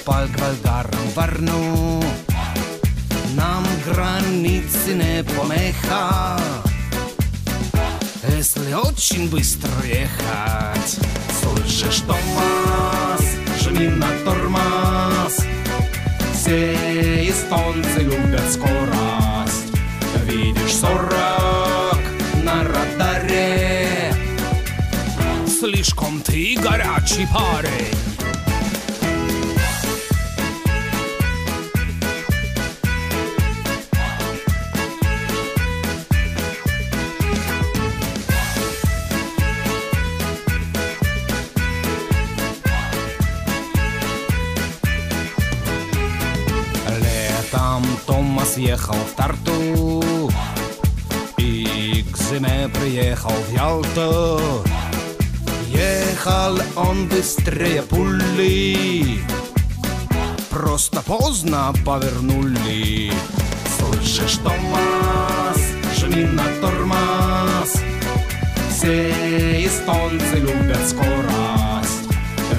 по болгарам върну. Нам границы не помеха, если очень быстро ехать. Слышишь, Томас, жми на тормоз. Все эстонцы любят скорость. Видишь 40 на радаре. Слишком ты горячий парень. Томас ехал в Тарту и к зиме приехал в Ялту. Ехал он быстрее пули, просто поздно повернули. Слышишь, Томас, жми на тормоз. Все эстонцы любят скорость.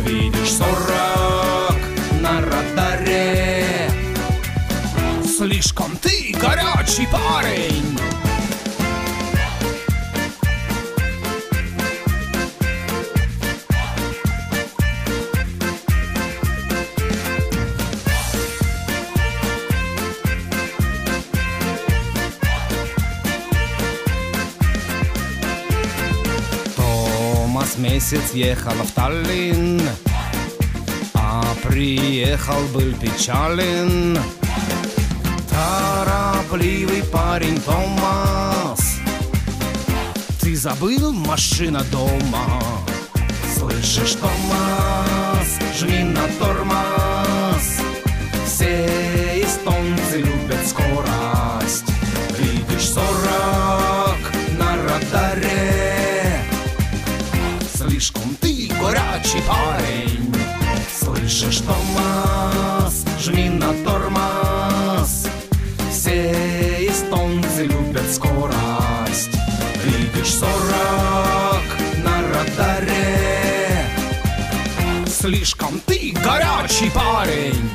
Видишь 40 на радаре. Слишком ты горячий парень. Томас месяц ехал в Таллин, а приехал был печален. Торопливый парень Томас, ты забыл машина дома. Слышишь, Томас, жми на тормоз. Все эстонцы любят скорость. Видишь 40 на радаре. Слишком ты горячий парень. Слышишь, Томас, жми на тормоз. Все эстонцы любят скорость. Видишь 40 на радаре. Слишком ты горячий парень.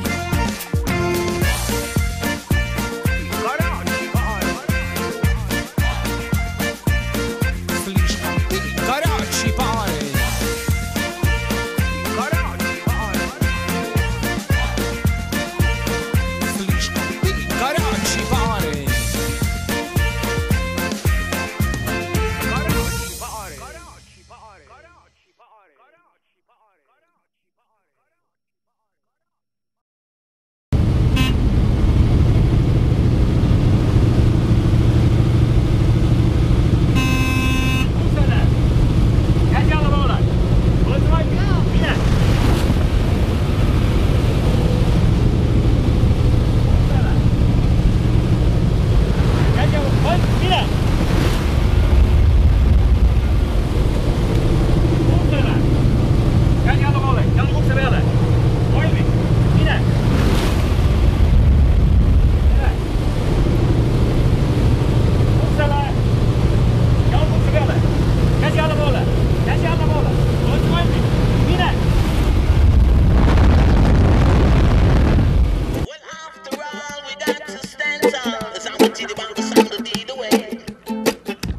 Слишком ты горячий парень. Слишком ты горячий парень.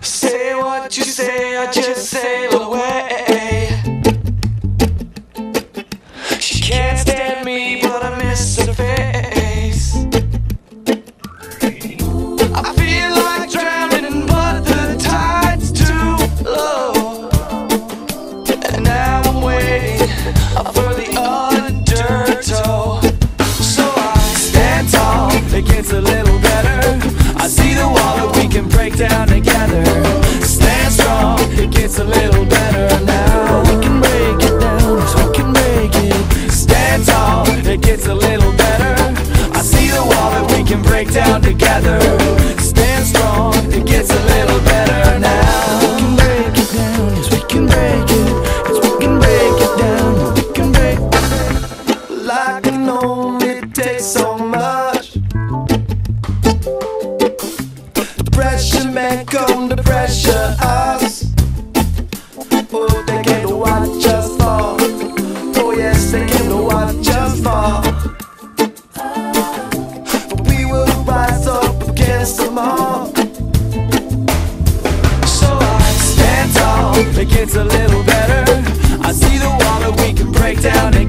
Say what you say, I just sail away. She can't stand me, but I miss her face. I feel like drowning, but the tide's too low. And now I'm waiting for the undertow. So I stand tall, it gets a little better. I see the wall that we can break down together. Stand strong, it gets a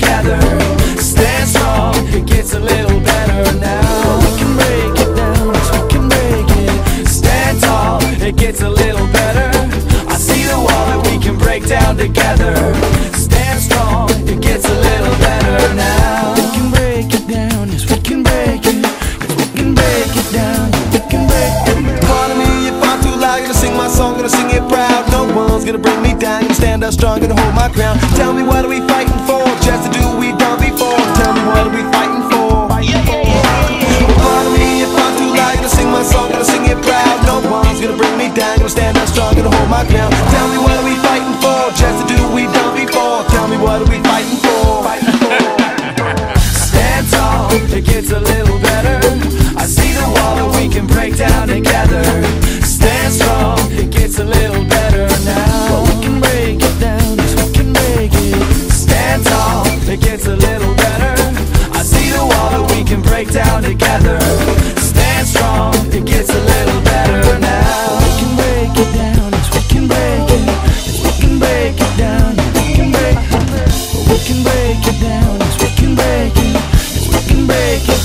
together. Stand strong, it gets a little better now. We can break it down, yes, we can break it. Stand tall, it gets a little better. I see the wall that we can break down together. Stand strong, it gets a little better now. We can break it down, yes, we can break it. Yes, we can break it down, we can break it. Pardon me if I'm too loud, gonna sing my song, gonna sing it proud. No one's gonna bring me down, gonna stand up strong, gonna hold my ground. Tell me what are we fighting for, just to do what we done before. Tell me what are we fighting for. Pardon me if I'm too loud, gonna sing my song, gonna sing it proud. No one's gonna bring me down, gonna stand up strong, gonna hold my ground. Tell me what are we fighting for, just to do what we done before. Tell me what are we fighting for. Stand tall, it gets a little better. I see the wall that we can break down together. Stand strong, it gets a little better now. We can break it down, yes, we can break it. Stand tall, it gets a little better. I see the wall that we can break down together. Stand strong, it gets a little better now. We can break it down, yes, we can break it. Yes, we can break it down, we can break it. We can break it down, yes, we can break it. Yes, we can break it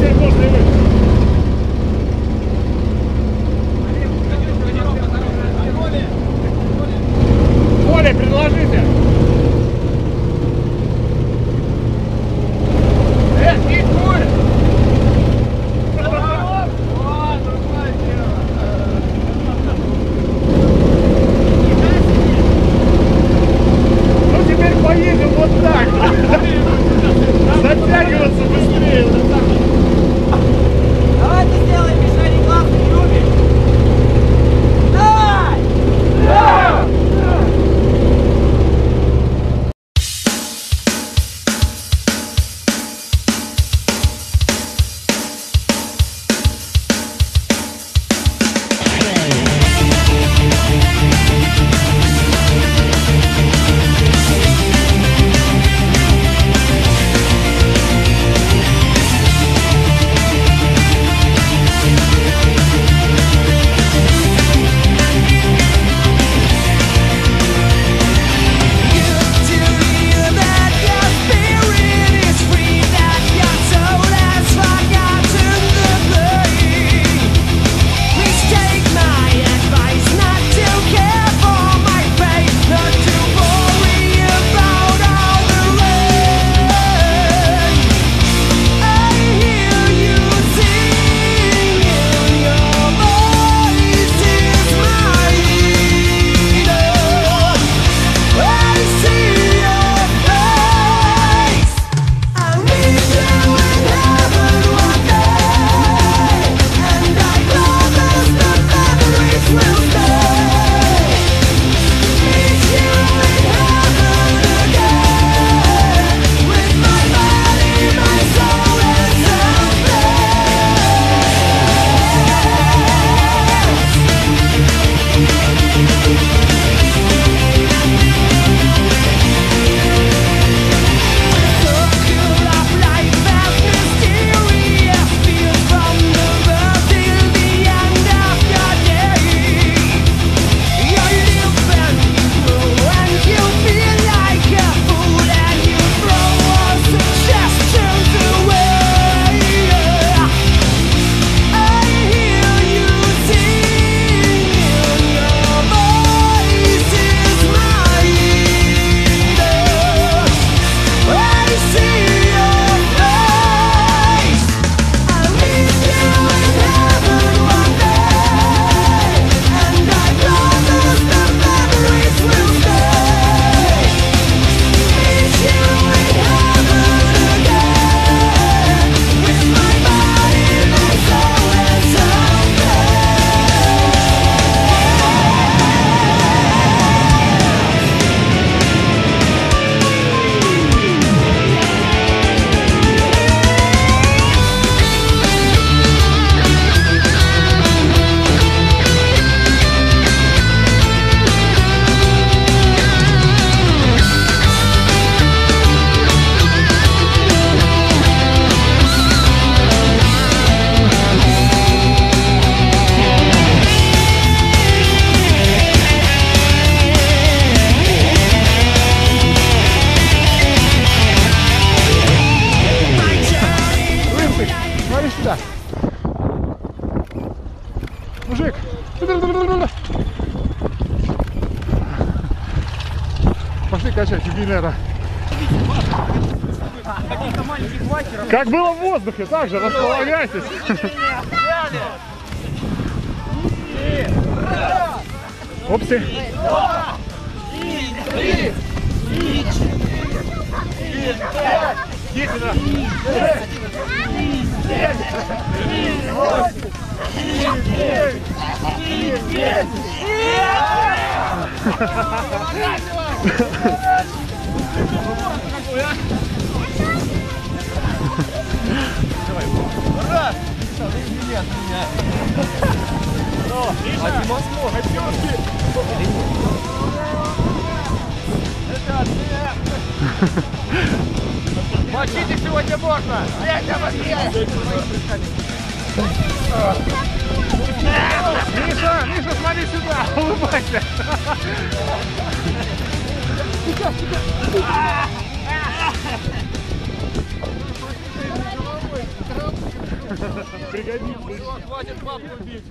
теперь можно и выше. Коля, предложите. Не курит. Ну теперь поедем вот так. Затягиваться быстрее. Давай ты сделай, Миша, не классный, любишь. Давай! Мужик! Пошли качать юбилера. Как было в воздухе, так же располагайтесь. Опси. Мочите сегодня можно! Миша, Миша, смотри сюда, улыбайся. пригодится. Хватит бабку бить.